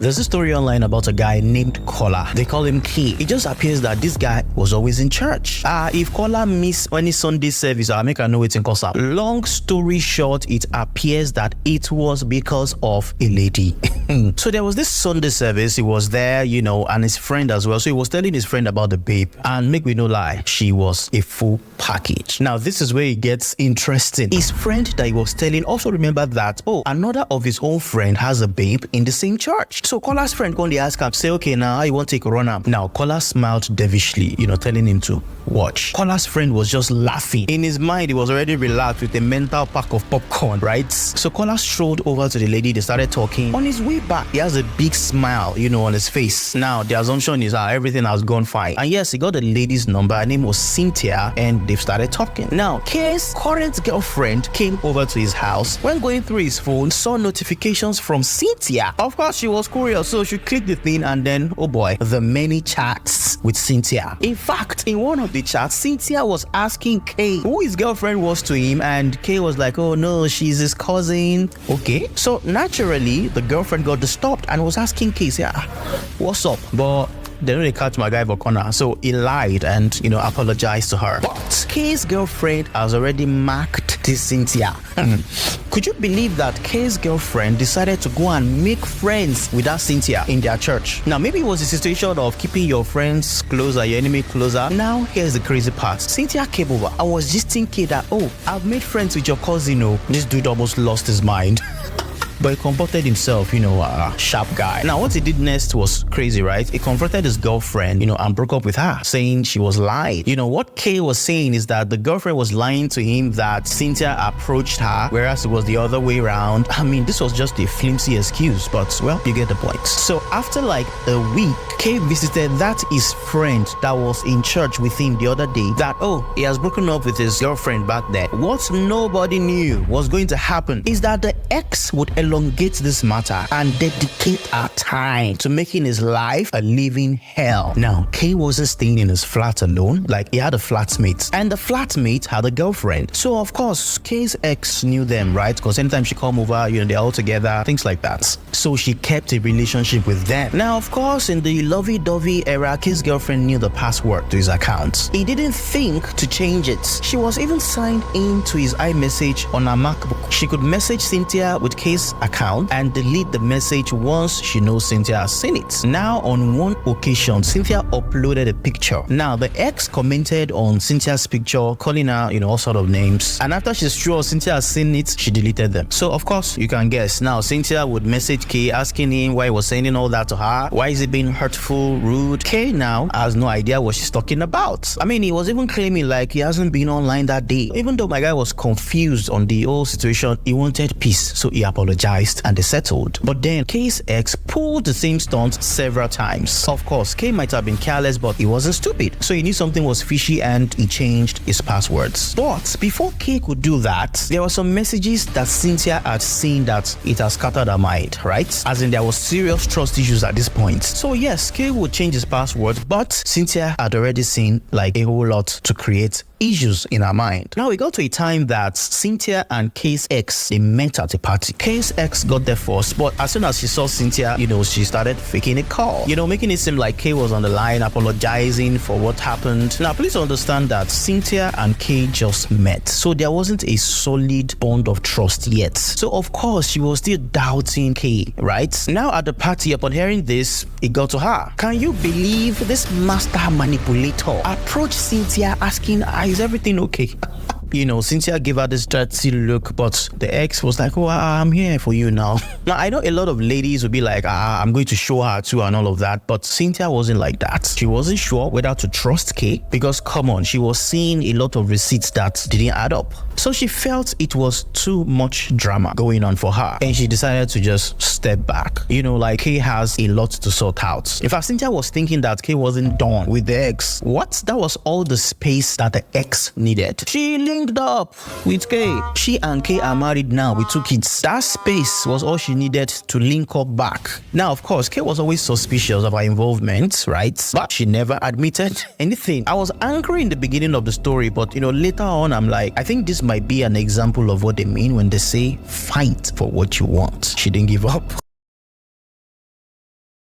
There's a story online about a guy named Kola. They call him Key. It just appears that this guy was always in church. If Kola miss any Sunday service, I'll make a know it in Kosa. Long story short, it appears that it was because of a lady. So there was this Sunday service. He was there, and his friend as well. So he was telling his friend about the babe. And make me no lie, she was a full package. Now, this is where it gets interesting. His friend that he was telling also remembered that, another of his own friend has a babe in the same church. So Kola's friend go and ask him, say, okay, now you want to take a run up. Now, Kola smiled devishly, telling him to watch. Kola's friend was just laughing. In his mind, he was already relaxed with a mental pack of popcorn, right? So Kola strolled over to the lady. They started talking. On his way back, he has a big smile, on his face. Now, the assumption is everything has gone fine. And yes, he got the lady's number. Her name was Cynthia, and they've started talking. Now, K's current girlfriend came over to his house. When going through his phone, saw notifications from Cynthia. Of course, she was curious, so she clicked the thing, and then, oh boy, the many chats with Cynthia. In fact, in one of the chats, Cynthia was asking K who his girlfriend was to him, and K was like, oh no, she's his cousin. Okay, so naturally, the girlfriend got disturbed and was asking K, say, what's up? But they don't catch my guy for corner, so he lied and apologized to her. But K's girlfriend has already marked this Cynthia. Could you believe that K's girlfriend decided to go and make friends with that Cynthia in their church? Now, maybe it was a situation of keeping your friends closer, your enemy closer. Now, here's the crazy part. Cynthia came over. I was just thinking that, I've made friends with your cousin. This dude almost lost his mind. But he comported himself, a sharp guy. Now, what he did next was crazy, right? He confronted his girlfriend, and broke up with her, saying she was lying. What Kay was saying is that the girlfriend was lying to him that Cynthia approached her, whereas it was the other way around. I mean, this was just a flimsy excuse, but, well, you get the point. So, after like a week, Kay visited that his friend that was in church with him the other day that, he has broken up with his girlfriend back there. What nobody knew was going to happen is that the ex would elongate this matter and dedicate our time to making his life a living hell. Now, Kay wasn't staying in his flat alone. Like, he had a flatmate, and the flatmate had a girlfriend. So, of course, Kay's ex knew them, right? Because anytime she come over, they're all together, things like that. So she kept a relationship with them. Now, of course, in the lovey-dovey era, Kay's girlfriend knew the password to his account. He didn't think to change it. She was even signed into his iMessage on her MacBook. She could message Cynthia with Kay's account and delete the message once she knows Cynthia has seen it. Now, on one occasion, Cynthia uploaded a picture. Now, the ex commented on Cynthia's picture, calling her, all sort of names. And after she's sure Cynthia has seen it, she deleted them. So, of course, you can guess. Now, Cynthia would message Kay asking him why he was sending all that to her. Why is he being hurtful, rude? Kay now has no idea what she's talking about. I mean, he was even claiming like he hasn't been online that day. Even though my guy was confused on the whole situation, he wanted peace, so he apologized and they settled. But then Kay's ex pulled the same stunt several times. Of course, Kay might have been careless, but he wasn't stupid, so he knew something was fishy and he changed his passwords. But before Kay could do that, there were some messages that Cynthia had seen that it has scattered her mind, right? As in, there was serious trust issues at this point. So yes, Kay would change his password, but Cynthia had already seen like a whole lot to create issues in her mind. Now we got to a time that Cynthia and Kay's ex, they met at a party. Kay's ex got there first, but as soon as she saw Cynthia, she started faking a call, making it seem like Kay was on the line apologizing for what happened. Now please understand that Cynthia and Kay just met, so there wasn't a solid bond of trust yet. So of course she was still doubting Kay, right? Now at the party, upon hearing this, it got to her. Can you believe this master manipulator approached Cynthia asking, is everything okay? Cynthia gave her this dirty look, but the ex was like, I'm here for you now. Now, I know a lot of ladies would be like, I'm going to show her too and all of that, but Cynthia wasn't like that. She wasn't sure whether to trust Kay because, come on, she was seeing a lot of receipts that didn't add up. So she felt it was too much drama going on for her, and she decided to just step back. Like Kay has a lot to sort out. In fact, Cynthia was thinking that Kay wasn't done with the ex. What? That was all the space that the ex needed. She linked up with Kay. She and Kay are married now with 2 kids. That space was all she needed to link up back. Now, of course, Kay was always suspicious of her involvement, right? But she never admitted anything. I was angry in the beginning of the story, but later on, I'm like, I think this might be an example of what they mean when they say fight for what you want. She didn't give up.